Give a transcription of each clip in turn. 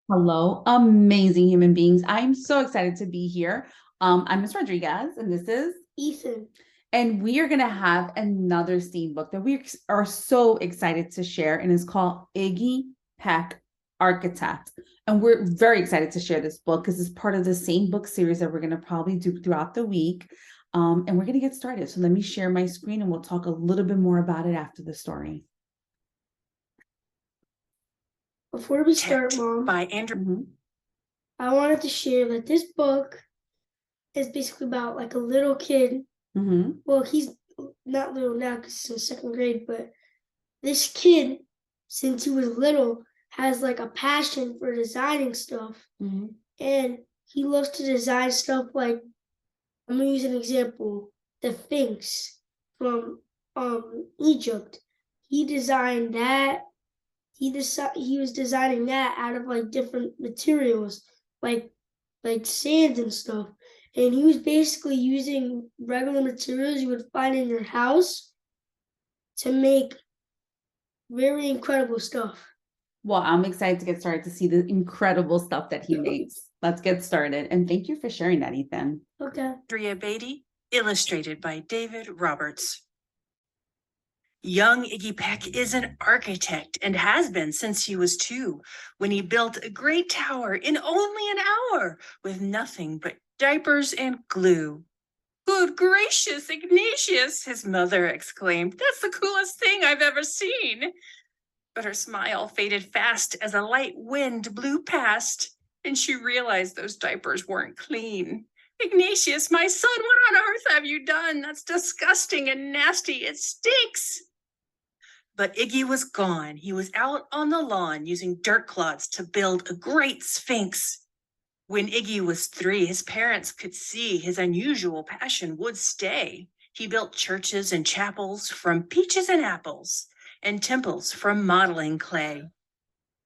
Hello, amazing human beings. I'm so excited to be here. I'm Miss Rodriguez, and this is Ethan. and we are going to have another STEAM book that we are so excited to share, and it's called Iggy Peck Architect. And we're very excited to share this book because it's part of the same book series that we're going to probably do throughout the week. And we're going to get started. So let me share my screen and we'll talk a little bit more about it after the story. Before we start, Mom, By Andrew. I wanted to share that this book is basically about like a little kid. Well, he's not little now because he's in second grade, but this kid, since he was little, has like a passion for designing stuff. And he loves to design stuff like, I'm gonna use an example, the Sphinx from Egypt. He designed that. He was designing that out of like different materials, like sand and stuff. And he was basically using regular materials you would find in your house to make very incredible stuff. Well, I'm excited to get started to see the incredible stuff that he makes. Let's get started. And thank you for sharing that, Ethan. Okay. Andrea Beatty, illustrated by David Roberts. Young Iggy Peck is an architect and has been since he was 2, when he built a great tower in only an hour with nothing but diapers and glue. Good gracious, Ignatius, his mother exclaimed. That's the coolest thing I've ever seen. But her smile faded fast as a light wind blew past, and she realized those diapers weren't clean. Ignatius, my son, what on earth have you done? That's disgusting and nasty. It stinks. But Iggy was gone. He was out on the lawn using dirt clods to build a great sphinx. When Iggy was 3, his parents could see his unusual passion would stay. He built churches and chapels from peaches and apples, and temples from modeling clay.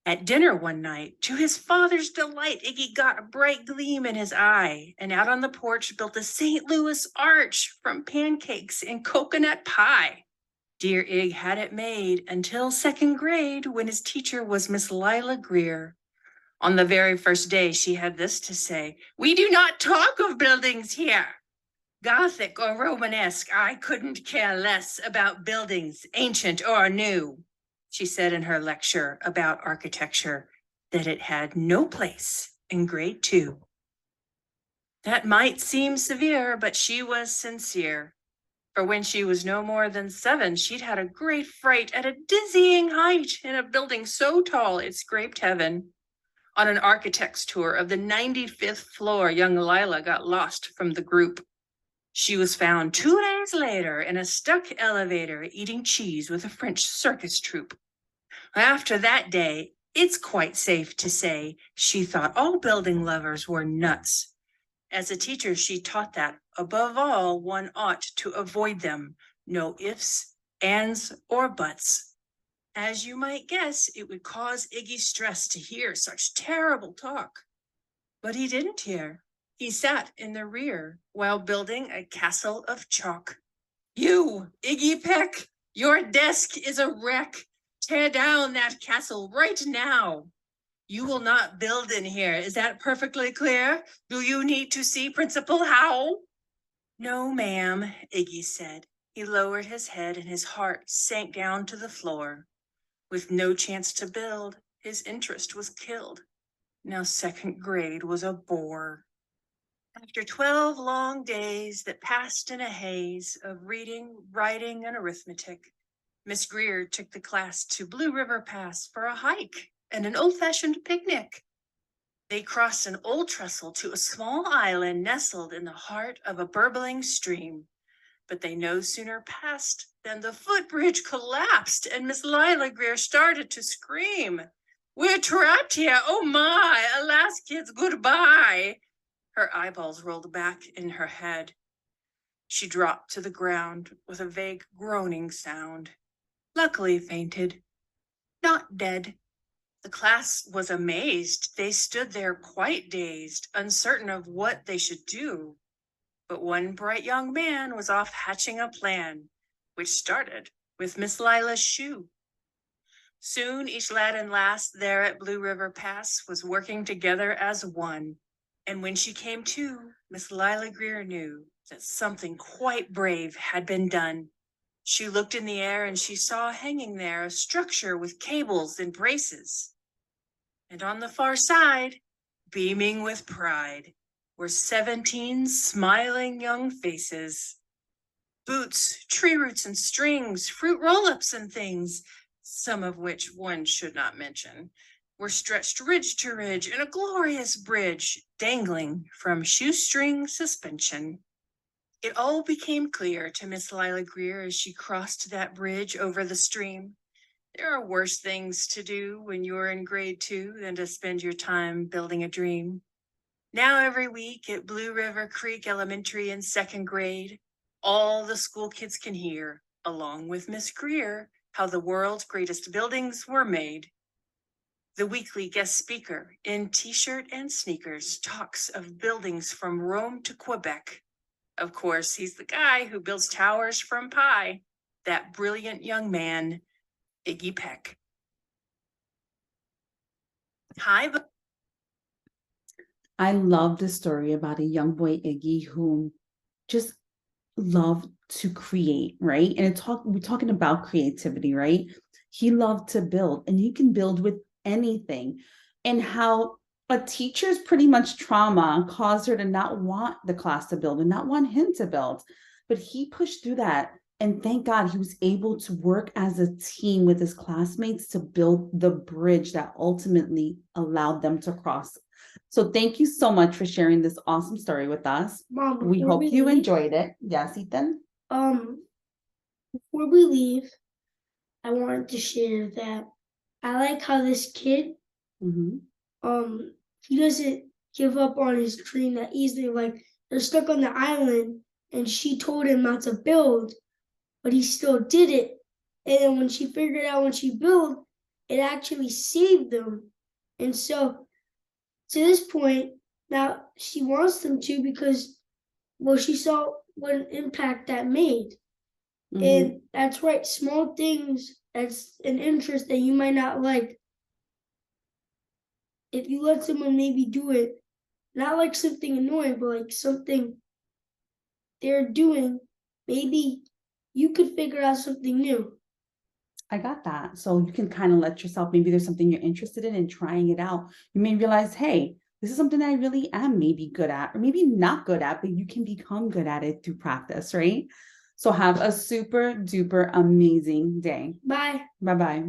At dinner one night, to his father's delight, Iggy got a bright gleam in his eye, and out on the porch built a St. Louis arch from pancakes and coconut pie. Dear Ig had it made until second grade, when his teacher was Miss Lila Greer. On the very first day, she had this to say: "We do not talk of buildings here. Gothic or Romanesque, I couldn't care less about buildings, ancient or new." She said in her lecture about architecture that it had no place in grade 2. That might seem severe, but she was sincere. For when she was no more than 7, she'd had a great fright at a dizzying height in a building so tall it scraped heaven. On an architect's tour of the 95th floor, young Lila got lost from the group. She was found 2 days later in a stuck elevator eating cheese with a French circus troupe. After that day, it's quite safe to say she thought all building lovers were nuts. As a teacher, she taught that, above all, one ought to avoid them. No ifs, ands, or buts. As you might guess, it would cause Iggy stress to hear such terrible talk. But he didn't hear. He sat in the rear while building a castle of chalk. You, Iggy Peck, your desk is a wreck. Tear down that castle right now. You will not build in here. Is that perfectly clear? Do you need to see Principal Howe? No, ma'am, Iggy said. He lowered his head and his heart sank down to the floor. With no chance to build, his interest was killed. Now second grade was a bore. After 12 long days that passed in a haze of reading, writing, and arithmetic, Miss Greer took the class to Blue River Pass for a hike and an old-fashioned picnic. They crossed an old trestle to a small island nestled in the heart of a burbling stream. But they no sooner passed than the footbridge collapsed and Miss Lila Greer started to scream. We're trapped here. Oh my, alas, kids, goodbye. Her eyeballs rolled back in her head. She dropped to the ground with a vague groaning sound. Luckily fainted, not dead. The class was amazed. They stood there quite dazed, uncertain of what they should do. But one bright young man was off hatching a plan, which started with Miss Lila's shoe. Soon each lad and lass there at Blue River Pass was working together as one. And when she came to, Miss Lila Greer knew that something quite brave had been done. She looked in the air and she saw hanging there a structure with cables and braces. And on the far side, beaming with pride, were 17 smiling young faces. Boots, tree roots and strings, fruit roll-ups and things, some of which one should not mention, were stretched ridge to ridge in a glorious bridge, dangling from shoestring suspension. It all became clear to Miss Lila Greer as she crossed that bridge over the stream. There are worse things to do when you're in grade 2 than to spend your time building a dream. Now every week at Blue River Creek Elementary in 2nd grade, all the school kids can hear, along with Miss Greer, how the world's greatest buildings were made. The weekly guest speaker in t-shirt and sneakers talks of buildings from Rome to Quebec. Of course, he's the guy who builds towers from pie, that brilliant young man, Izzy Peck. Hi. I love the story about a young boy, Iggy, who just loved to create, right? And we're talking about creativity, right? He loved to build, and you can build with anything. And how a teacher's pretty much trauma caused her to not want the class to build and not want him to build. But he pushed through that. And thank God he was able to work as a team with his classmates to build the bridge that ultimately allowed them to cross. So thank you so much for sharing this awesome story with us. Mom, we hope you enjoyed it. Yes, Ethan? Before we leave, I wanted to share that I like how this kid, he doesn't give up on his dream that easily. Like, they're stuck on the island and she told him not to build, but he still did it. And then when she figured out when she built, it actually saved them. And so to this point, now she wants them to because, well, she saw what an impact that made. And that's right, small things, that's an interest that you might not like. If you let someone maybe do it, not like something annoying, but like something they're doing, maybe you could figure out something new. I got that. So you can kind of let yourself, maybe there's something you're interested in and trying it out. You may realize, hey, this is something that I really am maybe good at, or maybe not good at, but you can become good at it through practice, right? So have a super duper amazing day. Bye. Bye-bye.